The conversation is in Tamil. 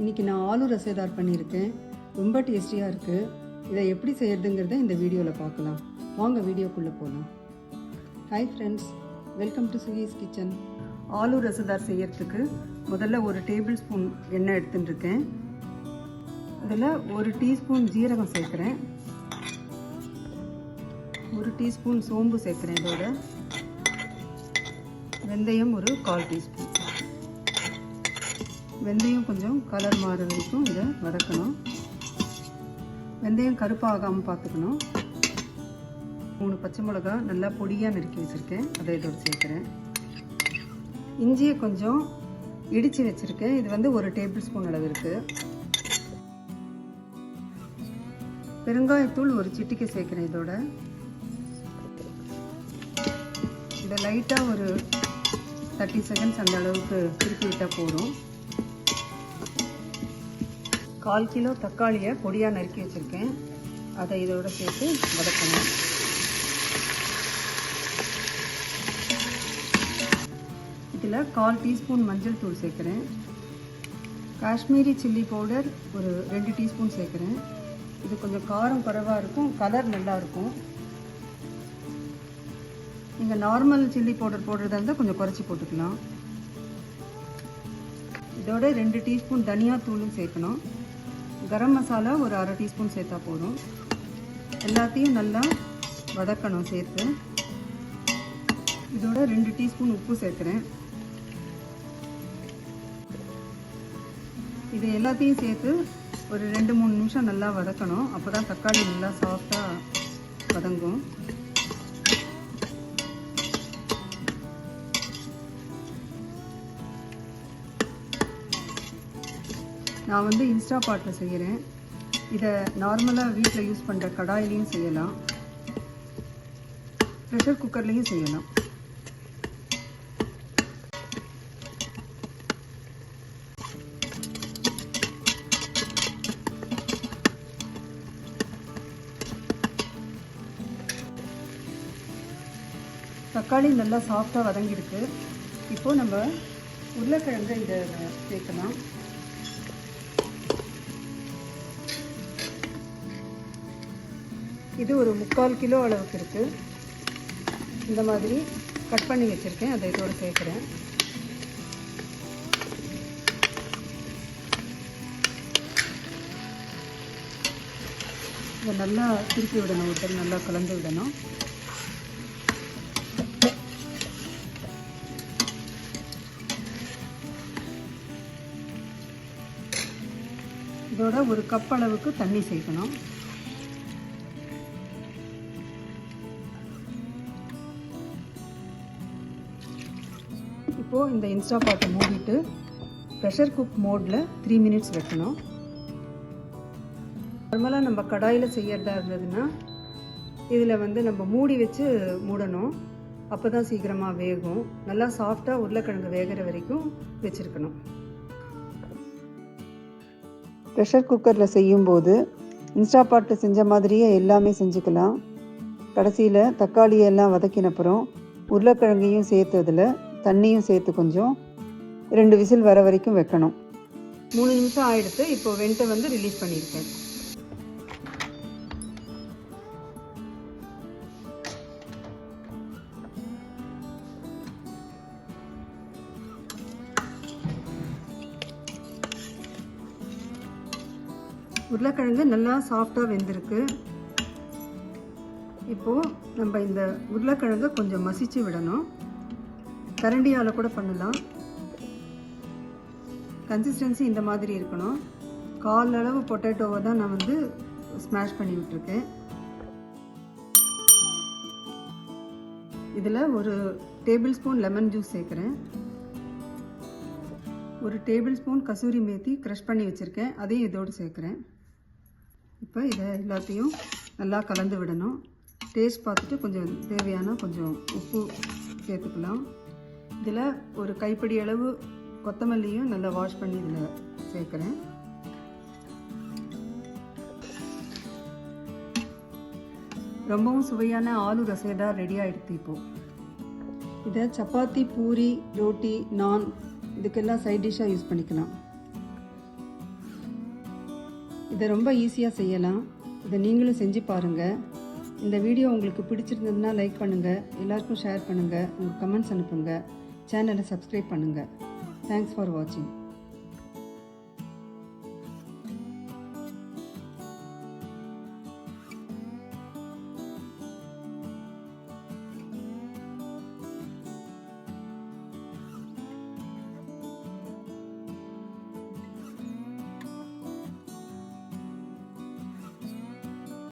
இன்றைக்கி நான் ஆலு ரசேதார் பண்ணியிருக்கேன். ரொம்ப டேஸ்டியாக இருக்குது. இதை எப்படி செய்கிறதுங்கிறத இந்த வீடியோவில் பார்க்கலாம். வாங்க வீடியோக்குள்ளே போகலாம். ஹாய் ஃப்ரெண்ட்ஸ், வெல்கம் டு சுகீஸ் கிச்சன். ஆலு ரசேதார் செய்யறதுக்கு முதல்ல ஒரு டேபிள் ஸ்பூன் எண்ணெய் எடுத்துட்டுருக்கேன். அதில் ஒரு டீஸ்பூன் ஜீரகம் சேர்க்குறேன், ஒரு டீஸ்பூன் சோம்பு சேர்க்குறேன். இதோட வெந்தயம் ஒரு 1/4 டீஸ்பூன். வெந்தயம் கொஞ்சம் கலர் மாற வரைக்கும் இதை வதக்கணும். வெந்தயம் கருப்பாகாமல் பார்த்துக்கணும். 3 பச்சை மிளகா நல்லா பொடியாக நறுக்கி வச்சுருக்கேன், அதை இதோட சேர்க்குறேன். இஞ்சியை கொஞ்சம் இடித்து வச்சுருக்கேன், இது வந்து ஒரு டேபிள் ஸ்பூன் அளவு இருக்குது. பெருங்காயத்தூள் ஒரு சிட்டிக்கை சேர்க்குறேன். இதோட இதை லைட்டாக ஒரு 30 செகண்ட்ஸ் அந்த அளவுக்கு திருப்பி விட்டால் போதும். 1/4 கிலோ தக்காளியை பொடியாக நறுக்கி வச்சுருக்கேன், அதை இதோட சேர்த்து வதக்கணும். இதில் 1/4 டீஸ்பூன் மஞ்சள் தூள் சேர்க்குறேன். காஷ்மீரி சில்லி பவுடர் ஒரு 2 டீஸ்பூன் சேர்க்குறேன். இது கொஞ்சம் காரம் குறைவாக இருக்கும், கலர் நல்லாயிருக்கும். நீங்கள் நார்மல் சில்லி பவுடர் போடுறதா இருந்தால் கொஞ்சம் குறைச்சி போட்டுக்கலாம். இதோட 2 டீஸ்பூன் தனியா தூளும் சேர்க்கணும். கரம் மசாலா ஒரு 1/2 டீஸ்பூன் சேர்த்தா போதும். எல்லாத்தையும் நல்லா வதக்கணும் சேர்த்து. இதோட 2 டீஸ்பூன் உப்பு சேர்க்குறேன். இது எல்லாத்தையும் சேர்த்து ஒரு 2-3 நிமிஷம் நல்லா வதக்கணும். அப்போ தான் தக்காளி நல்லா சாஃப்டாக வதங்கும். நான் வந்து இன்ஸ்டா பாட்டில் செய்கிறேன். இதை நார்மலாக வீட்டில் யூஸ் பண்ணுற கடாயிலையும் செய்யலாம், ப்ரெஷர் குக்கர்லேயும் செய்யலாம். தக்காளி நல்லா சாஃப்டாக வதங்கிருக்கு. இப்போது நம்ம உருளைக்கிழங்கு இதை சேர்க்கலாம். இது ஒரு 3/4 கிலோ அளவுக்கு இருக்குது. இந்த மாதிரி கட் பண்ணி வச்சுருக்கேன், அதை இதோடு சேர்க்குறேன். இதை நல்லா திருப்பி விடணும், ஒருத்தர் நல்லா கலந்து விடணும். இதோட ஒரு கப் அளவுக்கு தண்ணி சேர்க்கணும். இப்போது இந்த இன்ஸ்டா பாட்டை மூடிட்டு ப்ரெஷர் குக் மோடில் 3 மினிட்ஸ் வைக்கணும். நார்மலாக நம்ம கடாயில் செய்யறதா இருந்ததுன்னா இதில் வந்து நம்ம மூடி வச்சு மூடணும், அப்போ தான் சீக்கிரமாக வேகும். நல்லா சாஃப்டாக உருளைக்கிழங்கு வேகிற வரைக்கும் வச்சுருக்கணும். ப்ரெஷர் குக்கரில் செய்யும்போது இன்ஸ்டா பாட்டில் செஞ்ச மாதிரியே எல்லாமே செஞ்சுக்கலாம். கடைசியில் தக்காளியெல்லாம் வதக்கினப்புறம் உருளைக்கிழங்கையும் சேர்த்து அதில் தண்ணியும் சேர்த்து கொஞ்சம் 2 விசில் வர வரைக்கும் வைக்கணும். 3 நிமிஷம் ஆகிடுத்து. இப்போ வெண்டை வந்து ரிலீஸ் பண்ணியிருக்கேன். உருளைக்கிழங்கு நல்லா சாஃப்டாக வெந்திருக்கு. இப்போது நம்ம இந்த உருளைக்கிழங்கை கொஞ்சம் மசிச்சு விடணும். கரண்டியால் கூட பண்ணலாம். கன்சிஸ்டன்சி இந்த மாதிரி இருக்கணும். 1/4 அளவு பொட்டேட்டோவை தான் நான் வந்து ஸ்மாஷ் பண்ணி விட்டுருக்கேன். இதில் ஒரு டேபிள் ஸ்பூன் லெமன் ஜூஸ் சேர்க்குறேன். ஒரு table spoon kasuri methi crush பண்ணி வச்சுருக்கேன், அதையும் இதோடு சேர்க்குறேன். இப்போ இதை எல்லாத்தையும் நல்லா கலந்து விடணும். டேஸ்ட் பார்த்துட்டு கொஞ்சம் தேவையான கொஞ்சம் உப்பு சேர்த்துக்கலாம். இதில் ஒரு கைப்பிடி அளவு கொத்தமல்லியும் நல்லா வாஷ் பண்ணி இதில் சேர்க்குறேன். ரொம்பவும் சுவையான ஆலு ரசேதார் ரெடி ஆகிடுது. இப்போது இதை சப்பாத்தி, பூரி, ரோட்டி, நான் இதுக்கெல்லாம் சைட் டிஷ்ஷாக யூஸ் பண்ணிக்கலாம். இதை ரொம்ப ஈஸியாக செய்யலாம். இதை நீங்களும் செஞ்சு பாருங்கள். இந்த வீடியோ உங்களுக்கு பிடிச்சிருந்ததுன்னா லைக் பண்ணுங்கள், எல்லாருக்கும் ஷேர் பண்ணுங்கள், உங்கள் கமெண்ட்ஸ் அனுப்புங்க, சேனலை சப்ஸ்கிரைப் பண்ணுங்கள். தேங்க்ஸ் ஃபார் வாட்சிங்.